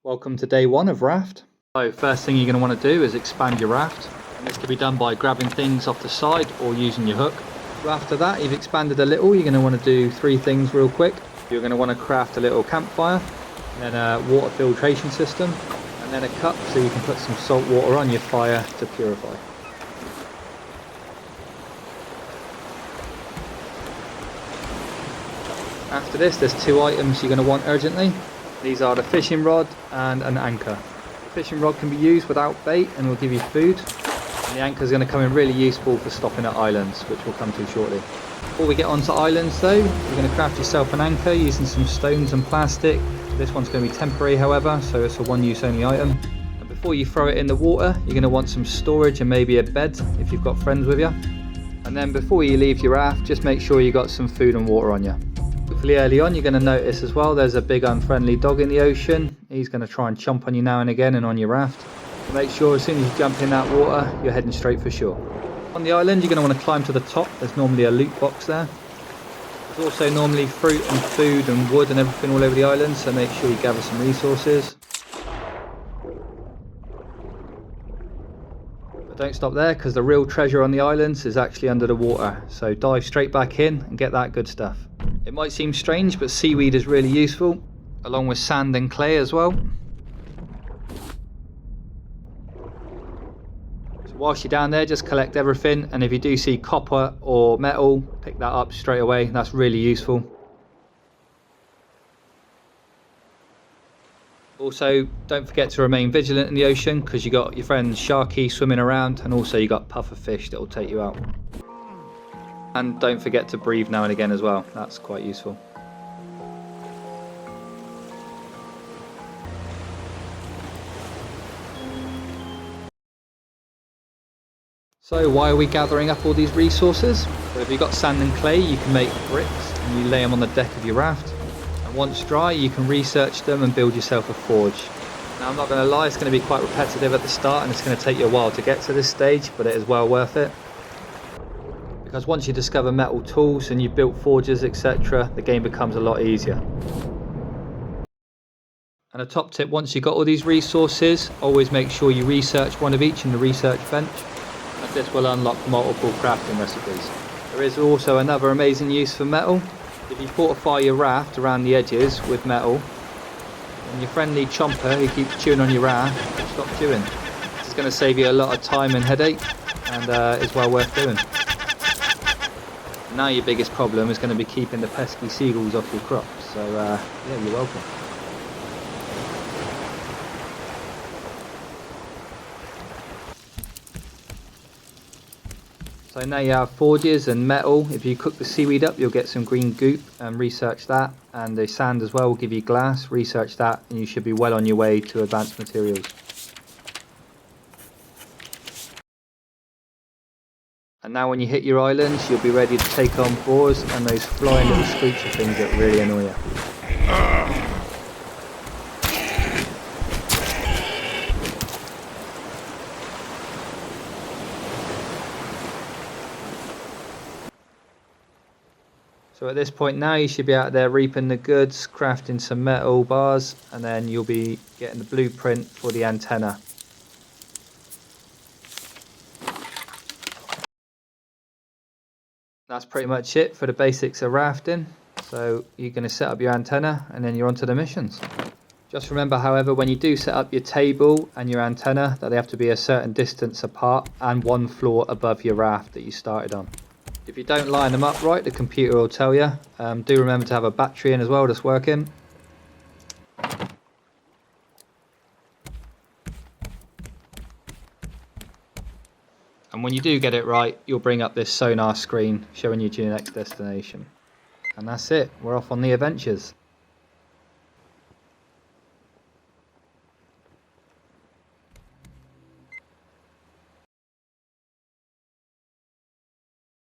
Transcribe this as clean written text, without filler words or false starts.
Welcome to day one of Raft. So first thing you're going to want to do is expand your raft, and this can be done by grabbing things off the side or using your hook. So after that, you've expanded a little, you're going to want to do three things real quick. You're going to want to craft a little campfire, and then a water filtration system, and then a cup so you can put some salt water on your fire to purify. After this, there's two items you're going to want urgently. These are the fishing rod and an anchor. The fishing rod can be used without bait and will give you food. And the anchor is going to come in really useful for stopping at islands, which we'll come to shortly. Before we get onto islands though, you're going to craft yourself an anchor using some stones and plastic. This one's going to be temporary however, so it's a one use only item. And before you throw it in the water, you're going to want some storage and maybe a bed if you've got friends with you. And then before you leave your raft, just make sure you got some food and water on you. Hopefully early on you're going to notice as well there's a big unfriendly dog in the ocean. He's going to try and chomp on you now and again and on your raft. So make sure as soon as you jump in that water you're heading straight for shore. On the island you're going to want to climb to the top. There's normally a loot box there. There's also normally fruit and food and wood and everything all over the island, so make sure you gather some resources. But don't stop there, because the real treasure on the islands is actually under the water, so dive straight back in and get that good stuff. It might seem strange, but seaweed is really useful, along with sand and clay as well. So whilst you're down there, just collect everything, and if you do see copper or metal, pick that up straight away. That's really useful. Also, don't forget to remain vigilant in the ocean, because you got your friend Sharky swimming around, and also you got puffer fish that will take you out. And don't forget to breathe now and again as well, that's quite useful. So why are we gathering up all these resources? Well, if you've got sand and clay, you can make bricks and you lay them on the deck of your raft. And once dry, you can research them and build yourself a forge. Now I'm not going to lie, it's going to be quite repetitive at the start and it's going to take you a while to get to this stage, but it is well worth it. Because once you discover metal tools and you've built forges, etc., the game becomes a lot easier. And a top tip, once you've got all these resources, always make sure you research one of each in the research bench, as this will unlock multiple crafting recipes. There is also another amazing use for metal. If you fortify your raft around the edges with metal, and your friendly chomper who keeps chewing on your raft will stop chewing. This is going to save you a lot of time and headache, and is well worth doing. Now your biggest problem is going to be keeping the pesky seagulls off your crops, so yeah, you're welcome. So now you have forges and metal. If you cook the seaweed up, you'll get some green goop, and research that. And the sand as well will give you glass, research that, and you should be well on your way to advanced materials. And now when you hit your islands, you'll be ready to take on boars and those flying little screecher things that really annoy you. So at this point now you should be out there reaping the goods, crafting some metal bars, and then you'll be getting the blueprint for the antenna. That's pretty much it for the basics of rafting. So you're going to set up your antenna and then you're onto the missions. Just remember however, when you do set up your table and your antenna, that they have to be a certain distance apart and one floor above your raft that you started on. If you don't line them up right, the computer will tell you. Do remember to have a battery in as well that's working. And when you do get it right, you'll bring up this sonar screen showing you to your next destination. And that's it, we're off on the adventures.